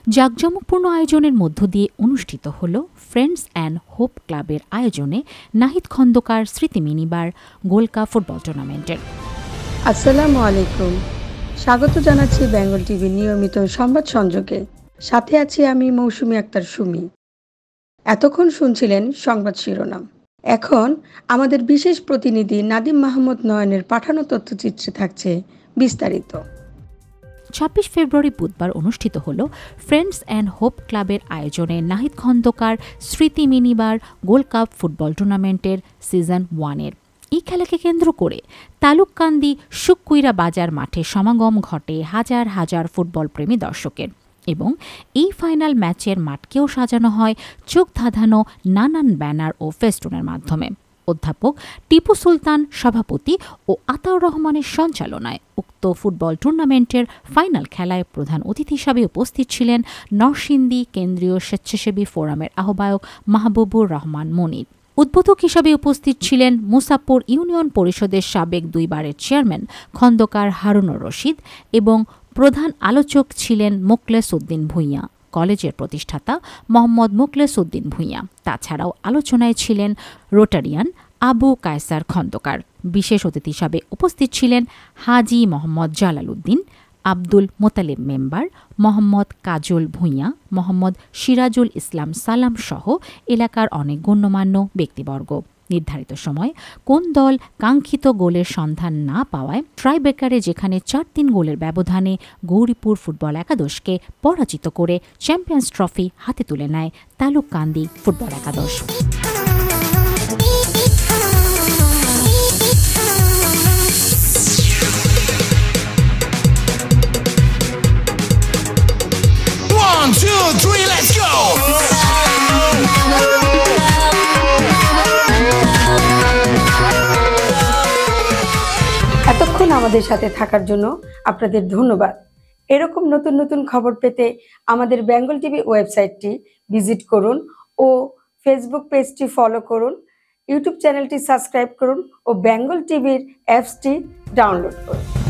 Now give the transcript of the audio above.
জাঁকজমকপূর্ণ আয়োজনের মধ্য দিয়ে অনুষ্ঠিত হল ফ্রেন্ডস অ্যান্ড হোপ ক্লাবের আয়োজনে নাহিদ খন্দকার স্মৃতি মিনিবার গোল্ড কাপ ফুটবল টুর্নামেন্টের। আসসালামু আলাইকুম, স্বাগত জানাচ্ছি বেঙ্গল টিভি নিয়মিত সংবাদ সংযোগে। সাথে আছি আমি মৌসুমী আক্তার সুমি। এতক্ষণ শুনছিলেন সংবাদ শিরোনাম। এখন আমাদের বিশেষ প্রতিনিধি নাদিম মাহমুদ নয়নের পাঠানো তথ্যচিত্রে থাকছে বিস্তারিত। ২৬ ফেব্রুয়ারি বুধবার অনুষ্ঠিত হল ফ্রেন্ডস অ্যান্ড হোপ ক্লাবের আয়োজনে নাহিদ খন্দকার স্মৃতি মিনিবার গোল্ড কাপ ফুটবল টুর্নামেন্টের সিজন 1-এর এই খেলাকে কেন্দ্র করে তালুককান্দি শুককুইরা বাজার মাঠে সমাগম ঘটে হাজার হাজার ফুটবল প্রেমী দর্শকের এবং এই ফাইনাল ম্যাচের মাঠকেও সাজানো হয় চোখ ধাঁধানো নানান ব্যানার ও ফেস্টুনের মাধ্যমে। অধ্যাপক টিপু সুলতান সভাপতি ও আতাউর রহমানের সঞ্চালনায় উক্ত ফুটবল টুর্নামেন্টের ফাইনাল খেলায় প্রধান অতিথি হিসাবে উপস্থিত ছিলেন নরসিংদী কেন্দ্রীয় স্বেচ্ছাসেবী ফোরামের আহ্বায়ক মাহবুবুর রহমান মনির। উদ্বোধক হিসাবে উপস্থিত ছিলেন মুসাপ্পর ইউনিয়ন পরিষদের সাবেক 2 বারের চেয়ারম্যান খন্দকার হারুনুর রশিদ এবং প্রধান আলোচক ছিলেন মোখলেস উদ্দিন ভূঁইয়া, কলেজের প্রতিষ্ঠাতা মোহাম্মদ মোখলেস উদ্দিন ভূঁইয়া। তাছাড়াও আলোচনায় ছিলেন রোটারিয়ান আবু কায়সার খন্দকার। বিশেষ অতিথি হিসাবে উপস্থিত ছিলেন হাজি মোহাম্মদ জালাল উদ্দিন, আব্দুল মোতালেব মেম্বার, মোহাম্মদ কাজল ভূঁইয়া, মোহাম্মদ সিরাজুল ইসলাম সালাম সহ এলাকার অনেক গণ্যমান্য ব্যক্তিবর্গ। নির্ধারিত সময় কোন দল কাঙ্ক্ষিত গোলের সন্ধান না পাওয়ায় ট্রাইব্রেকারে যেখানে 4-3 গোলের ব্যবধানে গৌরীপুর ফুটবল একাদশকে পরাজিত করে চ্যাম্পিয়ন্স ট্রফি হাতে তুলে নেয় তালুককান্দি ফুটবল একাদশ। এতক্ষণ আমাদের সাথে থাকার জন্য আপনাদের ধন্যবাদ। এরকম নতুন নতুন খবর পেতে আমাদের বেঙ্গল টিভি ওয়েবসাইটটি ভিজিট করুন ও ফেসবুক পেজটি ফলো করুন, ইউটিউব চ্যানেলটি সাবস্ক্রাইব করুন ও বেঙ্গল টিভির অ্যাপসটি ডাউনলোড করুন।